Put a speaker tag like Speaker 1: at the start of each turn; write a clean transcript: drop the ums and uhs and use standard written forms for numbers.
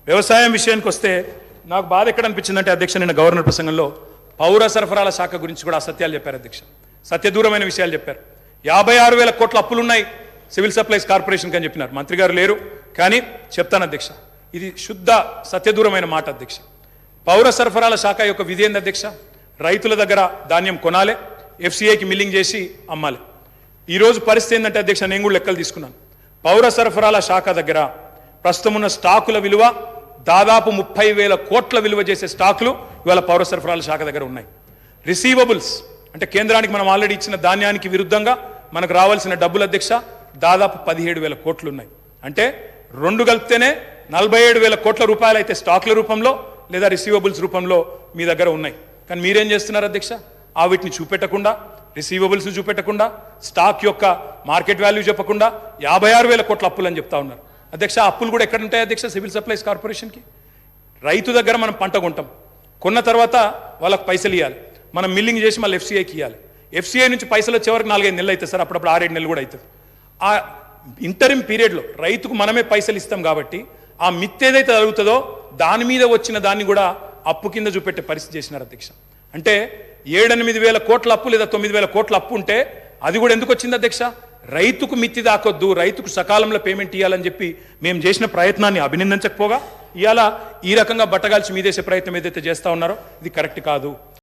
Speaker 1: వ్యవసాయం విషయానికి వస్తే నాకు బాధ ఎక్కడ అనిపించిందంటే అధ్యక్ష, నిన్న గవర్నర్ ప్రసంగంలో పౌర సరఫరాల శాఖ గురించి కూడా అసత్యాలు చెప్పారు అధ్యక్ష. సత్యదూరమైన విషయాలు చెప్పారు. 56,000 కోట్ల అప్పులున్నాయి సివిల్ సప్లైస్ కార్పొరేషన్కి అని చెప్పినారు. మంత్రి గారు లేరు కానీ చెప్తాను అధ్యక్ష, ఇది శుద్ధ సత్యదూరమైన మాట అధ్యక్ష. పౌర సరఫరాల శాఖ యొక్క విధి ఏంది అధ్యక్ష? రైతుల దగ్గర ధాన్యం కొనాలి, ఎఫ్సిఐకి మిల్లింగ్ చేసి అమ్మాలి. ఈరోజు పరిస్థితి ఏంటంటే అధ్యక్ష, నేను కూడా లెక్కలు తీసుకున్నాను. పౌర సరఫరాల శాఖ దగ్గర ప్రస్తుతం ఉన్న స్టాకుల విలువ దాదాపు 30,000 కోట్ల విలువ చేసే స్టాకులు ఇవాళ పౌర సరఫరాల శాఖ దగ్గర ఉన్నాయి. రిసీవబుల్స్ అంటే కేంద్రానికి మనం ఆల్రెడీ ఇచ్చిన ధాన్యానికి విరుద్ధంగా మనకు రావాల్సిన డబ్బులు అధ్యక్ష దాదాపు 17,000 కోట్లు ఉన్నాయి. అంటే రెండు కలిపితేనే 47,000 కోట్ల రూపాయలు అయితే స్టాకుల రూపంలో లేదా రిసీవబుల్స్ రూపంలో మీ దగ్గర ఉన్నాయి. కానీ మీరేం చేస్తున్నారు అధ్యక్ష? ఆ వీటిని చూపెట్టకుండా, రిసీవబుల్స్ చూపెట్టకుండా, స్టాక్ యొక్క మార్కెట్ వాల్యూ చెప్పకుండా 56,000 కోట్ల అప్పులు అని చెప్తా ఉన్నారు అధ్యక్ష. అప్పులు కూడా ఎక్కడ ఉంటాయి అధ్యక్ష? సివిల్ సప్లైస్ కార్పొరేషన్కి. రైతు దగ్గర మనం పంట కొంటాం, కొన్న తర్వాత వాళ్ళకి పైసలు ఇవ్వాలి, మనం మిల్లింగ్ చేసి మళ్ళీ ఎఫ్సిఐకి ఇవ్వాలి. ఎఫ్సిఐ నుంచి పైసలు వచ్చే వరకు 4-5 నెలలు అవుతుంది సార్, అప్పుడప్పుడు 6-7 నెలలు కూడా అవుతుంది. ఆ ఇంటరిమ్ పీరియడ్లో రైతుకు మనమే పైసలు ఇస్తాం కాబట్టి ఆ మిత్ ఏదైతే జరుగుతుందో దాని మీద వచ్చిన దాన్ని కూడా అప్పు కింద చూపెట్టే పరిస్థితి చేసినారు అధ్యక్ష. అంటే 7-8 వేల కోట్ల అప్పు లేదా 9,000 కోట్ల అప్పు ఉంటే అది కూడా ఎందుకు వచ్చింది అధ్యక్ష? రైతుకు మిత్తి దాకొద్దు, రైతుకు సకాలంలో పేమెంట్ ఇవ్వాలని చెప్పి మేము చేసిన ప్రయత్నాన్ని అభినందించకపోగా ఇవాళ ఈ రకంగా బట్టగాల్చి మీదేసే ప్రయత్నం ఏదైతే చేస్తా ఉన్నారో ఇది కరెక్ట్ కాదు.